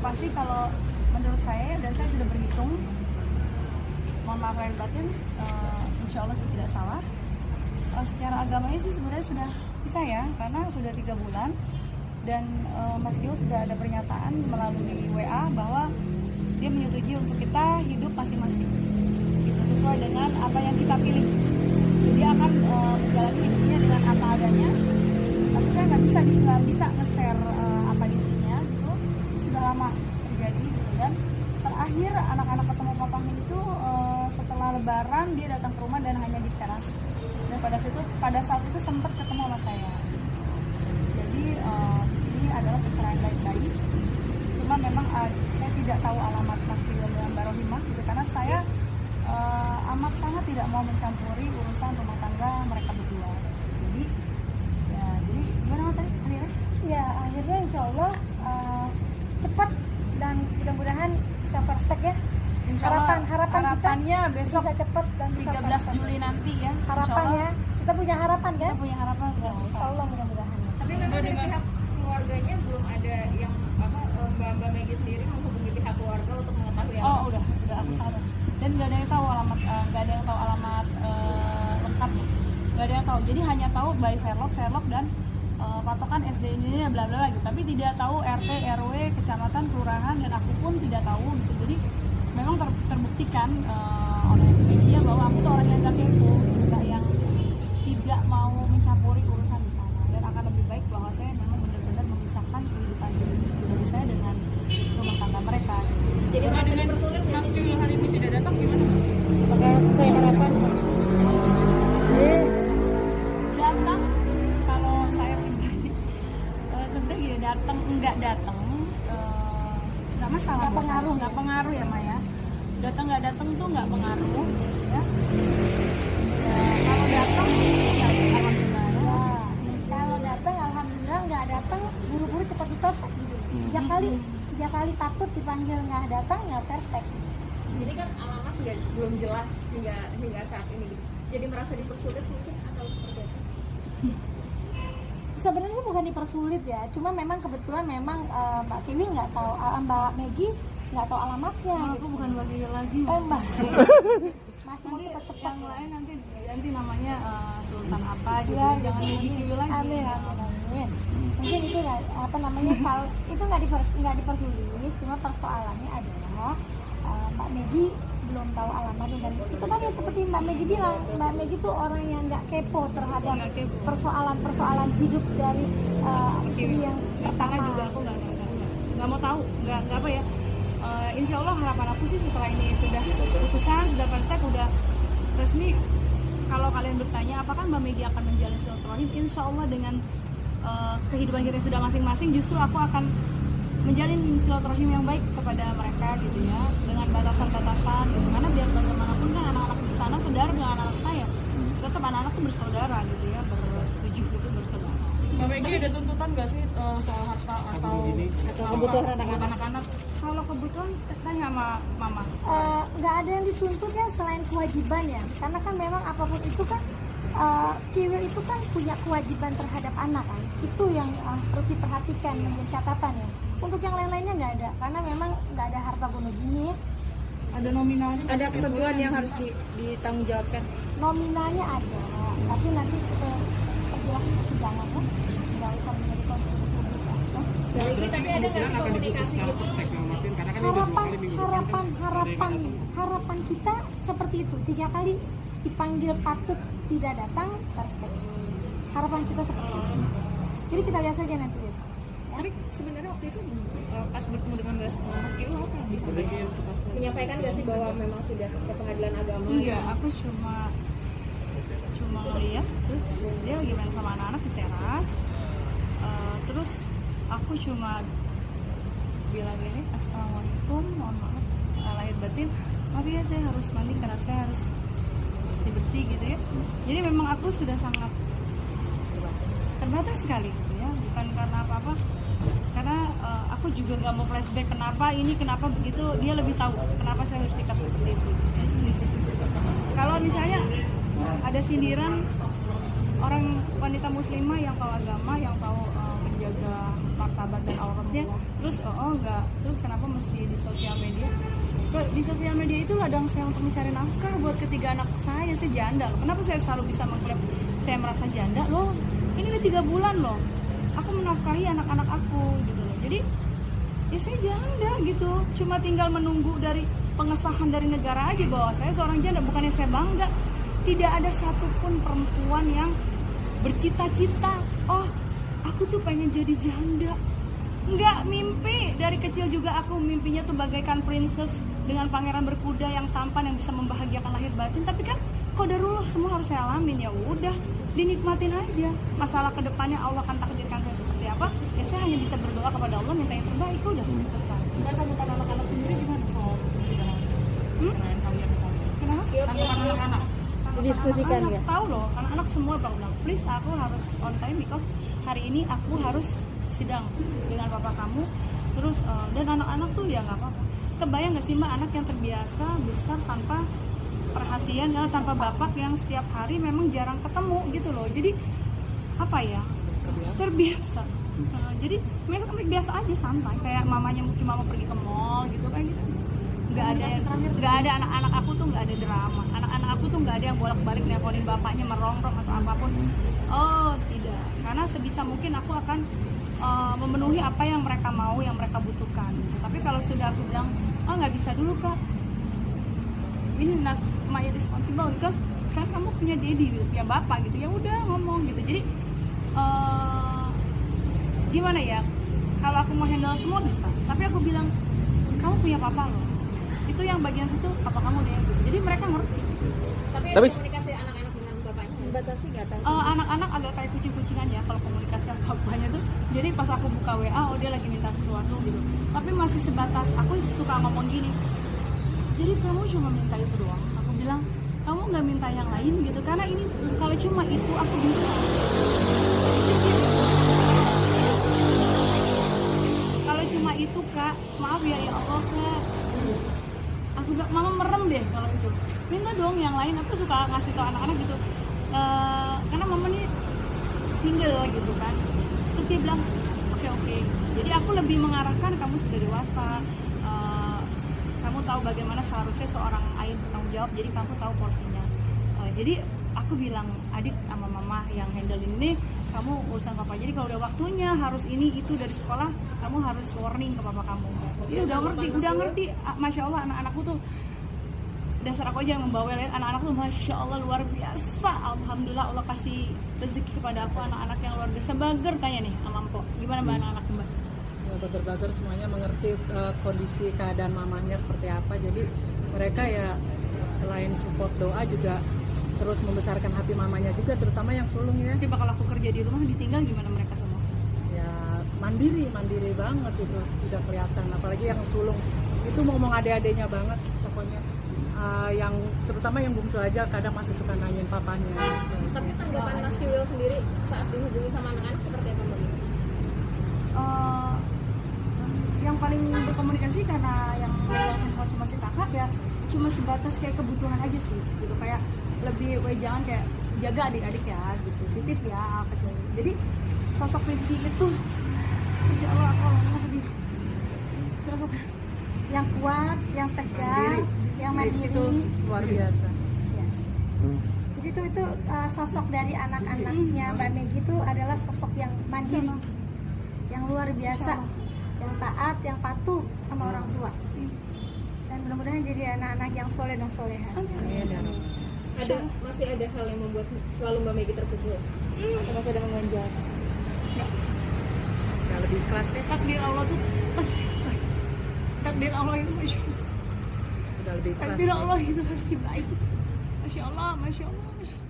pasti kalau menurut saya, dan saya sudah berhitung, mohon maaf lahir batin, insya Allah saya tidak salah. Secara agamanya sih sebenarnya sudah bisa ya, karena sudah 3 bulan dan Mas Gio sudah ada pernyataan melalui WA bahwa dia menyetujui untuk kita hidup masing-masing, gitu, sesuai dengan apa yang kita pilih. Dia akan menjalani hidupnya dengan apa adanya. Tapi saya nggak bisa nge-share apa isinya, gitu. Sudah lama terjadi, gitu. Dan terakhir anak-anak ketemu papahnya itu setelah Lebaran dia datang ke rumah dan hanya di teras. Dan pada saat itu sempat ketemu sama saya. Jadi di sini adalah perceraian baik-baik. Cuma memang saya tidak tahu alamat Mas Gio dengan Mbak Rohimah, gitu, karena saya amat sangat tidak mau mencampuri urusan rumah tangga mereka berdua. Jadi gimana tadi akhirnya? Ya akhirnya insya Allah cepat dan mudah-mudahan bisa first take ya. Harapannya besok bisa cepat dan bisa 13 Juli nanti ya. Harapannya kita punya harapan kan? Kita punya harapan Insya Allah mudah-mudahan. Tapi memang dari pihak keluarganya belum ada yang Mbak Megi sendiri menghubungi pihak keluarga untuk mengetahui. Udah aku sadar. Dan nggak ada yang tahu alamat, lengkap, nggak ada yang tahu. Jadi hanya tahu by Sherlock dan patokan SD ini bla bla lagi. Tapi tidak tahu RT, RW, kecamatan, kelurahan, dan aku pun tidak tahu, gitu. Jadi memang terbuktikan oleh media bahwa aku tuh orang yang gak kepo, gak yang tidak mau mencampuri urusan di sana, dan akan lebih baik bahwa saya memang benar-benar memisahkan kehidupan pribadi saya dengan rumah tangga mereka. Jadi masih dipersulit. Mas Gio hari ini tidak datang gimana? Apakah sesuai harapan? Datang kalau saya pribadi sebenarnya gini, datang enggak datang nggak masalah, nggak pengaruh ya Maya. Datang nggak datang tuh nggak pengaruh ya. Kalau datang ya alhamdulillah ya. Kalau datang alhamdulillah, nggak datang buru-buru cepat dipesek gitu. 3 kali takut dipanggil nggak datang ya persek. Jadi kan alamat belum jelas hingga saat ini gitu. Jadi merasa dipersulit mungkin atau seperti apa? Sebenarnya bukan dipersulit ya, cuma memang kebetulan Mbak Kiwi nggak tahu, Mbak Megi nggak tahu alamatnya. Aku bukan bagian lagi. Mbak masih mau Nanti cepat-cepat. yang lain nanti namanya Sultan apa gitu. Ya, Jangan Megi Kiwi lagi. Amin. Mungkin itu nggak itu nggak dipersulit, cuma persoalannya adalah Mbak Megi belum tahu alamatnya, dan itu tadi seperti Mbak Megi bilang, Mbak Megi tuh orang yang nggak kepo terhadap persoalan hidup dari istri yang pertama pertama. juga aku nggak mau tahu, nggak apa ya. Insya Allah harapan aku sih setelah ini sudah putusan, sudah perfect, udah resmi. Kalau kalian bertanya apakah Mbak Megi akan menjalin silaturahim, insya Allah dengan kehidupan kita yang sudah masing-masing, justru aku akan menjalin silaturahim yang baik kepada mereka, gitu ya, dengan batasan-batasan, gitu. Karena biar bagaimanapun kan anak-anak di sana saudara dengan anak-anak saya, tetap anak-anak itu bersaudara, gitu ya, bertujuh gitu, bersaudara. Mbak Megi ada tuntutan nggak sih soal harta atau kebutuhan anak-anak? Kalau kebutuhan tanya sama mama. Nggak ada yang dituntut ya selain kewajiban ya, karena kan memang apapun itu kan Kiwil itu kan punya kewajiban terhadap anak kan, itu yang harus diperhatikan, menjadi catatan ya. Untuk yang lain-lainnya nggak ada, karena memang nggak ada harta bunuh dini. Ada nominalnya? Ada ketentuan yang harus ditanggungjawabkan? Nominalnya ada, tapi nanti kita perjelas di persidangan ya, nggak usah menjadi konsumsi publik ya. Tapi ada nggak sih komunikasi gitu? Harapan kita seperti itu, 3 kali dipanggil patut tidak datang, perspektif. Harapan kita seperti itu. Jadi kita lihat saja nanti besok. Tapi sebenarnya waktu itu pas bertemu dengan Mas Gio apa yang disampaikan? Menyampaikan nggak sih bahwa memang sudah ke pengadilan agama? Iya, aku cuma ngeliat, terus dia lagi main sama anak-anak di teras. Terus aku cuma bilang gini, assalamualaikum, mohon maaf lahir batin, maaf ya saya harus mandi karena saya harus bersih gitu ya. Jadi memang aku sudah sangat terbatas sekali gitu ya, bukan karena apa-apa, karena aku juga nggak mau flashback kenapa begitu, dia lebih tahu kenapa saya bersikap seperti itu. Kalau misalnya ada sindiran orang wanita muslimah yang tahu agama, yang tahu menjaga martabat sahabat dan auratnya. Terus enggak, terus kenapa mesti di sosial media? Di sosial media itu ladang saya untuk mencari nafkah buat ketiga anak saya janda. Kenapa saya selalu bisa mengklaim saya merasa janda loh? Ini udah 3 bulan loh, aku menafkahi anak-anak aku gitu loh. Jadi ya saya janda gitu, cuma tinggal menunggu dari pengesahan dari negara aja bahwa saya seorang janda. Bukannya saya bangga, tidak ada satupun perempuan yang bercita-cita, oh aku tuh pengen jadi janda. Enggak, mimpi dari kecil juga aku mimpinya tuh bagaikan princess dengan pangeran berkuda yang tampan yang bisa membahagiakan lahir batin. Tapi kan qadarullah semua harus saya alamin, ya udah dinikmatin aja. Masalah kedepannya Allah akan takdirkan saya seperti apa, ya saya hanya bisa berdoa kepada Allah minta yang terbaik, udah selesai. Enggak, tanggapan anak-anak sendiri gimana soal persidangan? Kenapa? Tanggapan anak-anak Didiskusikan ya. Tahu loh, anak-anak semua bilang please aku harus on time because hari ini aku harus sidang dengan papa kamu. Terus dan anak-anak tuh ya nggak apa-apa. Kebayang nggak sih mbak, anak yang terbiasa besar tanpa perhatian, tanpa bapak yang setiap hari memang jarang ketemu gitu loh. Jadi apa ya, terbiasa. Jadi mereka biasa aja, santai, kayak mamanya cuma mau pergi ke mall gitu kan gitu. Nggak ada anak-anak aku tuh nggak ada drama. Anak-anak aku tuh nggak ada yang bolak-balik nelponin bapaknya merongrong atau apapun. Oh tidak, karena sebisa mungkin aku akan memenuhi apa yang mereka mau, yang mereka butuhkan. Tapi kalau sudah aku bilang, nggak bisa dulu kak, ini not my responsible, because kan kamu punya daddy, punya bapak gitu, ya udah ngomong gitu. Jadi gimana ya, kalau aku mau handle semua bisa, tapi aku bilang kamu punya papa loh, itu yang bagian situ papa kamu deh gitu. Jadi mereka ngerti. Tapi komunikasi anak-anak dengan bapaknya dibatasi nggak tahu? Anak-anak agak kayak kucing-kucingan ya kalau komunikasi sama bapaknya tuh. Jadi pas aku buka WA, oh dia lagi minta sesuatu gitu. Tapi masih sebatas, aku suka ngomong gini, jadi kamu cuma minta itu doang? Aku bilang, kamu nggak minta yang lain gitu, karena ini kalau cuma itu aku bisa. Kalau cuma itu kak, maaf ya Allah kak, aku bilang mama merem deh kalau itu, minta dong yang lain. Aku suka ngasih tau anak-anak gitu, karena mama nih single gitu kan. Terus dia bilang oke. Jadi aku lebih mengarahkan kamu sudah dewasa, kamu tahu bagaimana seharusnya seorang ayah bertanggung jawab, jadi kamu tahu porsinya. Jadi aku bilang, adik sama mama yang handle ini, kamu urusan papa. Jadi kalau udah waktunya harus ini itu dari sekolah, kamu harus warning ke papa kamu. Dia udah ngerti. Masya Allah, anak-anakku tuh, dasar aku aja yang membawel ya, anak-anak tuh Masya Allah luar biasa. Alhamdulillah Allah kasih rezeki kepada aku anak-anak yang luar biasa. Bager tanya nih sama Mpok, gimana mbak anak-anak mbak? Bager-bager semuanya mengerti kondisi keadaan mamanya seperti apa. Jadi mereka ya selain support doa juga terus membesarkan hati mamanya juga, terutama yang sulung ya. Coba kalau aku kerja di rumah ditinggal gimana mereka semua? Ya mandiri banget itu, tidak kelihatan. Apalagi yang sulung itu ngomong adik-adiknya banget pokoknya. Yang terutama yang bungsu aja kadang masih suka nanyain papanya. Tapi tanggapan Mas Kiwil sendiri saat dihubungi sama anak-anak seperti apa mbak? Yang paling berkomunikasi karena yang megang cuma si kakak ya, cuma sebatas kayak kebutuhan aja sih gitu, kayak lebih jangan kayak jaga adik-adik ya gitu, titip ya apa coba. Jadi sosok Rizky itu insya Allah sosok Yang kuat, yang tegar, yang mandiri. Itu luar biasa. Yes. Jadi itu sosok dari anak-anaknya Mbak Megi itu adalah sosok yang mandiri, yang luar biasa, yang taat, yang patuh sama orang tua. Dan mudah-mudahan jadi anak-anak yang soleh dan soleha. Masih ada hal yang membuat selalu Mbak Megi terpukul? Atau masih ada mengganjal? Ya lebih ikhlas ya. takdir Allah tuh pasti, takdir Allah itu Masya Allah. Sudah lebih ikhlas. Takdir Allah itu pasti baik. Masya Allah, Masya Allah, Masya Allah.